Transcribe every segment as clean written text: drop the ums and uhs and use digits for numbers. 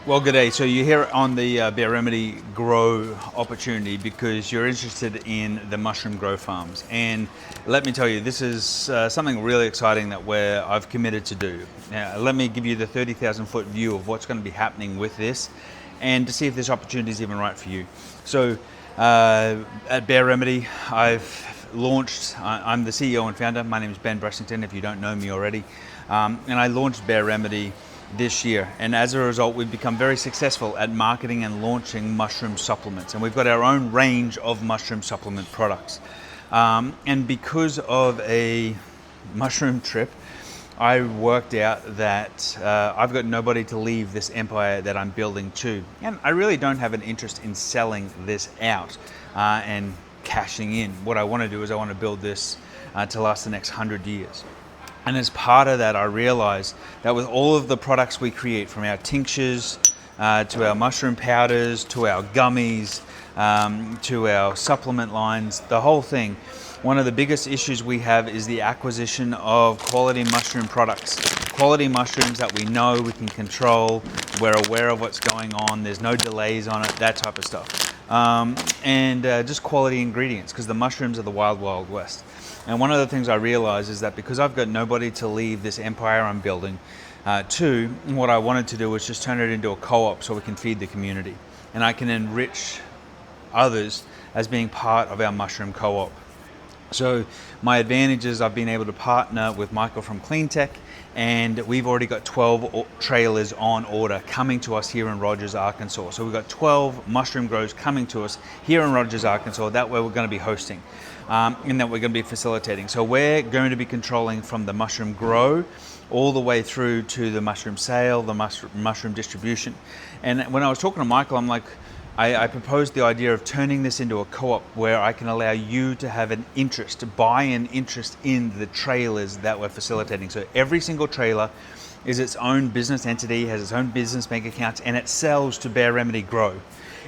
Well, good day. So you're here on the BareRemedy grow opportunity because you're interested in the mushroom grow farms. And let me tell you, this is something really exciting that I've committed to do. Now, let me give you the 30,000 foot view of what's going to be happening with this and to see if this opportunity is even right for you. So at BareRemedy, I've launched, I'm the CEO and founder. My name is Ben Bressington, if you don't know me already. And I launched BareRemedy this year, and as a result we've become very successful at marketing and launching mushroom supplements, and we've got our own range of mushroom supplement products. And because of a mushroom trip, I worked out that I've got nobody to leave this empire that I'm building to, and I really don't have an interest in selling this out and cashing in. What I want to do is I want to build this to last the next 100 years. And as part of that, I realized that with all of the products we create, from our tinctures to our mushroom powders, to our gummies, to our supplement lines, the whole thing, one of the biggest issues we have is the acquisition of quality mushroom products. Quality mushrooms that we know, we can control, we're aware of what's going on, there's no delays on it, that type of stuff. And just quality ingredients, because the mushrooms are the wild, wild west. And one of the things I realized is that because I've got nobody to leave this empire I'm building to, what I wanted to do was just turn it into a co-op so we can feed the community. And I can enrich others as being part of our mushroom co-op. So my advantage is I've been able to partner with Michael from Cleantech, and we've already got 12 trailers on order coming to us here in Rogers, Arkansas. So we've got 12 mushroom grows coming to us here in Rogers, Arkansas, that way we're going to be hosting and that we're going to be facilitating. So we're going to be controlling from the mushroom grow all the way through to the mushroom sale, the mushroom distribution. And when I was talking to Michael, I'm like, I proposed the idea of turning this into a co-op where I can allow you to have an interest, to buy an interest in the trailers that we're facilitating. So every single trailer is its own business entity, has its own business bank accounts, and it sells to BareRemedy Grow.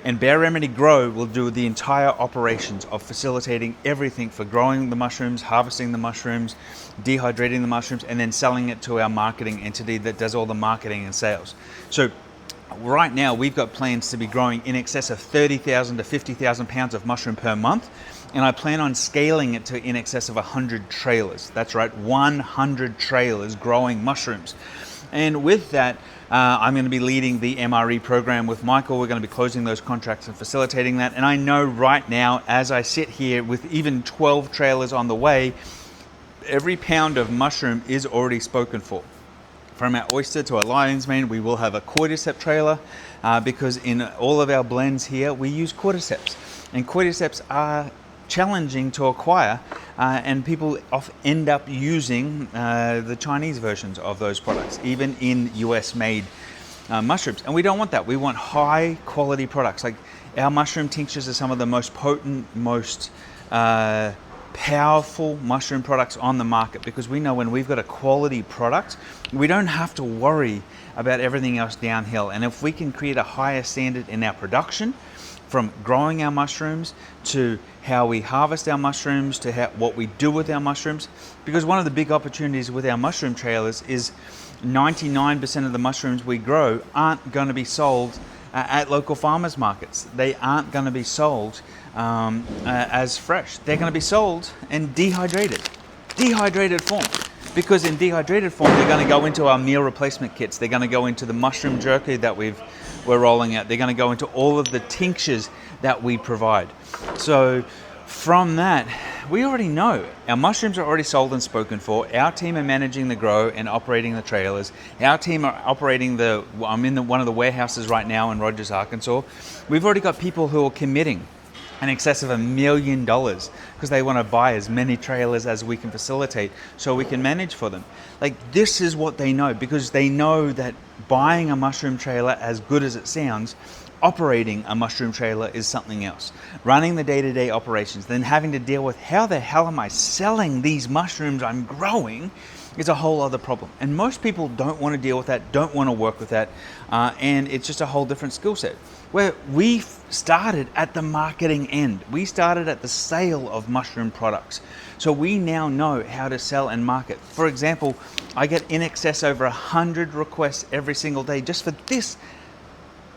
And BareRemedy Grow will do the entire operations of facilitating everything for growing the mushrooms, harvesting the mushrooms, dehydrating the mushrooms, and then selling it to our marketing entity that does all the marketing and sales. So right now, we've got plans to be growing in excess of 30,000 to 50,000 pounds of mushroom per month, and I plan on scaling it to in excess of 100 trailers. That's right, 100 trailers growing mushrooms. And with that, I'm going to be leading the MRE program with Michael. We're going to be closing those contracts and facilitating that. And I know right now, as I sit here with even 12 trailers on the way, every pound of mushroom is already spoken for. From our oyster to our lion's mane, we will have a cordyceps trailer because in all of our blends here, we use cordyceps. And cordyceps are challenging to acquire and people often end up using the Chinese versions of those products, even in US made mushrooms. And we don't want that. We want high quality products. Like our mushroom tinctures are some of the most potent, most powerful mushroom products on the market, because we know when we've got a quality product, we don't have to worry about everything else downhill. And if we can create a higher standard in our production, from growing our mushrooms to how we harvest our mushrooms to what we do with our mushrooms, because one of the big opportunities with our mushroom trailers is 99% of the mushrooms we grow aren't going to be sold at local farmers markets. They aren't going to be sold as fresh. They're going to be sold in dehydrated form. Because in dehydrated form, they're going to go into our meal replacement kits. They're going to go into the mushroom jerky that we're rolling out. They're going to go into all of the tinctures that we provide. So from that, we already know our mushrooms are already sold and spoken for. Our team are managing the grow and operating the trailers. Our team are operating I'm in one of the warehouses right now in Rogers, Arkansas. We've already got people who are committing in excess of $1 million because they want to buy as many trailers as we can facilitate so we can manage for them. Like, this is what they know, because they know that buying a mushroom trailer, as good as it sounds, operating a mushroom trailer is something else. Running the day-to-day operations, then having to deal with how the hell am I selling these mushrooms I'm growing is a whole other problem. And most people don't want to deal with that, don't want to work with that, and it's just a whole different skill set. Where we started at the marketing end. We started at the sale of mushroom products. So we now know how to sell and market. For example, I get in excess over 100 requests every single day just for this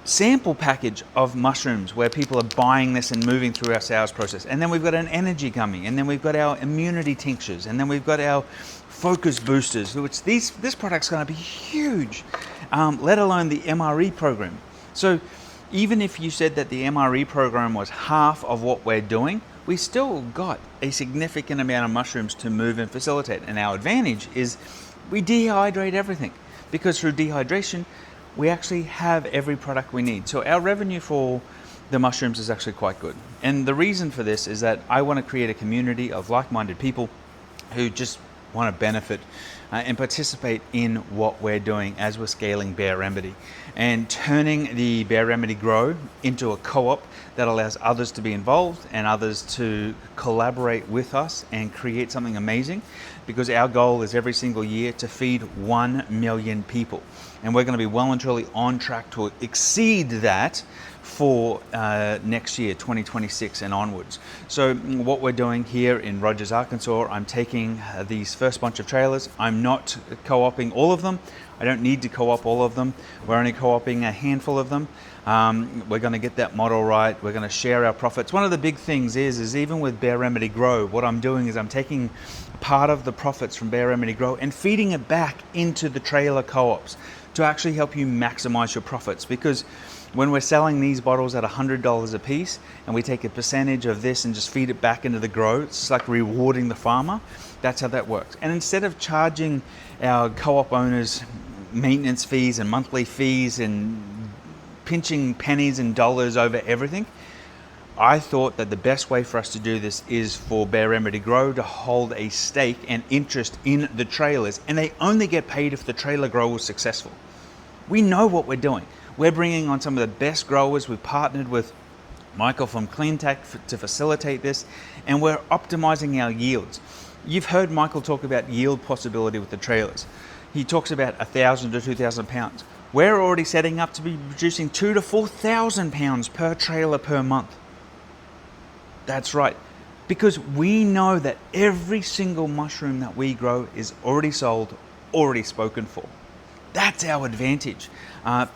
sample package of mushrooms where people are buying this and moving through our sales process. And then we've got an energy gummy, and then we've got our immunity tinctures, and then we've got our focus boosters, which this product's going to be huge, let alone the MRE program. So even if you said that the MRE program was half of what we're doing, we still got a significant amount of mushrooms to move and facilitate. And our advantage is we dehydrate everything, because through dehydration, we actually have every product we need. So our revenue for the mushrooms is actually quite good. And the reason for this is that I want to create a community of like-minded people who just want to benefit and participate in what we're doing as we're scaling BareRemedy and turning the BareRemedy Grow into a co-op that allows others to be involved and others to collaborate with us and create something amazing, because our goal is every single year to feed 1 million people. And we're going to be well and truly on track to exceed that for next year, 2026 and onwards. So what we're doing here in Rogers, Arkansas, I'm taking these first bunch of trailers. I'm not co-oping all of them. I don't need to co-op all of them. We're only co-oping a handful of them. We're going to get that model right. We're going to share our profits. One of the big things is even with BareRemedy Grow, what I'm doing is I'm taking part of the profits from BareRemedy Grow and feeding it back into the trailer co-ops to actually help you maximize your profits. Because when we're selling these bottles at $100 a piece and we take a percentage of this and just feed it back into the grow, it's like rewarding the farmer. That's how that works. And instead of charging our co-op owners maintenance fees and monthly fees and pinching pennies and dollars over everything, I thought that the best way for us to do this is for BareRemedy Grow to hold a stake and interest in the trailers, and they only get paid if the trailer grow was successful. We know what we're doing. We're bringing on some of the best growers. We've partnered with Michael from CleanTech to facilitate this, and we're optimizing our yields. You've heard Michael talk about yield possibility with the trailers. He talks about 1,000 to 2,000 pounds. We're already setting up to be producing 2,000 to 4,000 pounds per trailer per month. That's right, because we know that every single mushroom that we grow is already sold, already spoken for. That's our advantage.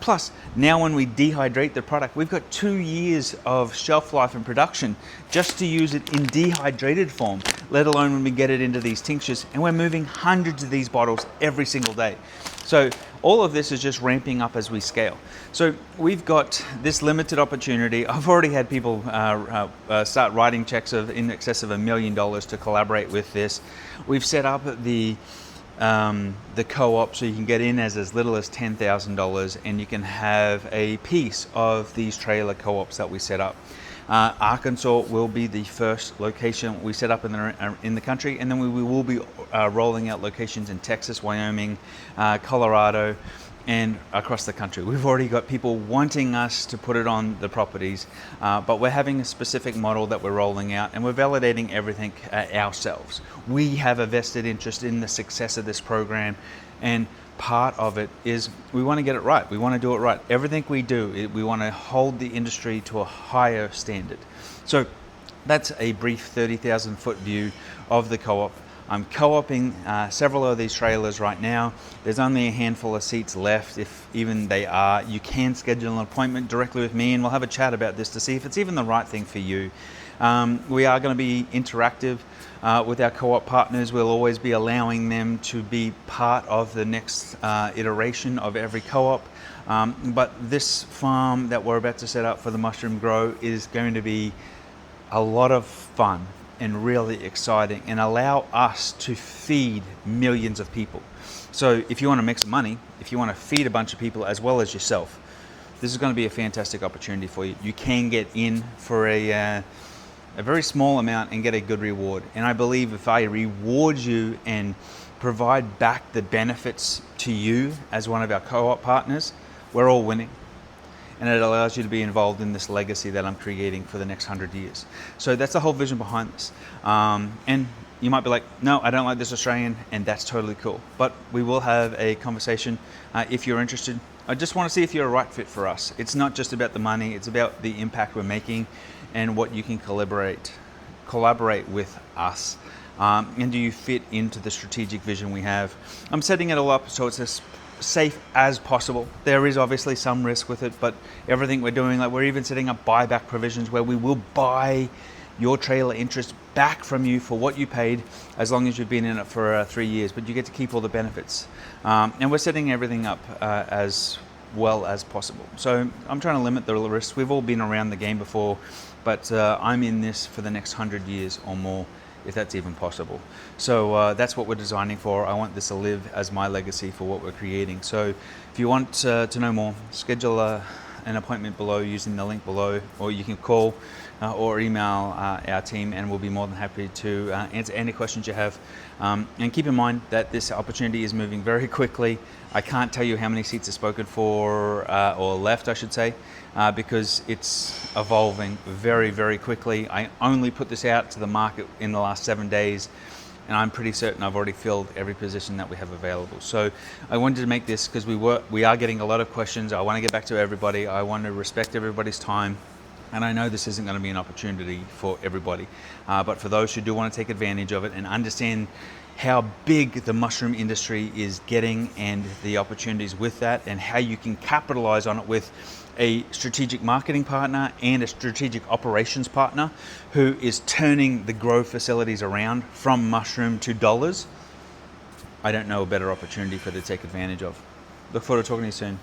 Plus, now when we dehydrate the product, we've got 2 years of shelf life and production just to use it in dehydrated form, let alone when we get it into these tinctures. And we're moving hundreds of these bottles every single day. So all of this is just ramping up as we scale. So we've got this limited opportunity. I've already had people start writing checks of in excess of $1 million to collaborate with this. We've set up the co-op so you can get in as little as $10,000 and you can have a piece of these trailer co-ops that we set up. Arkansas will be the first location we set up in the country, and then we will be rolling out locations in Texas, Wyoming, Colorado, and across the country. We've already got people wanting us to put it on the properties, but we're having a specific model that we're rolling out, and we're validating everything ourselves. We have a vested interest in the success of this program, and part of it is we want to get it right. We want to do it right. Everything we do, we want to hold the industry to a higher standard. So that's a brief 30,000 foot view of the co-op. I'm co-oping several of these trailers right now. There's only a handful of seats left, if even they are. You can schedule an appointment directly with me and we'll have a chat about this to see if it's even the right thing for you. We are going to be interactive with our co-op partners. We'll always be allowing them to be part of the next iteration of every co-op. But this farm that we're about to set up for the mushroom grow is going to be a lot of fun and really exciting and allow us to feed millions of people. So if you want to make some money, if you want to feed a bunch of people as well as yourself, this is going to be a fantastic opportunity for you. You can get in for a very small amount and get a good reward. And I believe if I reward you and provide back the benefits to you as one of our co-op partners, we're all winning. And it allows you to be involved in this legacy that I'm creating for the next 100 years. So that's the whole vision behind this. And you might be like, no, I don't like this Australian, and that's totally cool. But we will have a conversation if you're interested. I just want to see if you're a right fit for us. It's not just about the money, it's about the impact we're making and what you can collaborate with us. And do you fit into the strategic vision we have? I'm setting it all up so it's safe as possible. There is obviously some risk with it, but everything we're doing, like we're even setting up buyback provisions where we will buy your trailer interest back from you for what you paid, as long as you've been in it for 3 years, but you get to keep all the benefits. And we're setting everything up as well as possible. So I'm trying to limit the risks. We've all been around the game before, but I'm in this for the next 100 years or more, if that's even possible. So that's what we're designing for. I want this to live as my legacy for what we're creating. So if you want to know more, schedule an appointment below using the link below, or you can call or email our team, and we'll be more than happy to answer any questions you have. And keep in mind that this opportunity is moving very quickly. I can't tell you how many seats are spoken for, or left I should say, because it's evolving very, very quickly. I only put this out to the market in the last 7 days, and I'm pretty certain I've already filled every position that we have available. So I wanted to make this because we are getting a lot of questions. I want to get back to everybody. I want to respect everybody's time. And I know this isn't going to be an opportunity for everybody, but for those who do want to take advantage of it and understand how big the mushroom industry is getting and the opportunities with that, and how you can capitalize on it with a strategic marketing partner and a strategic operations partner who is turning the grow facilities around from mushroom to dollars, I don't know a better opportunity for you to take advantage of. Look forward to talking to you soon.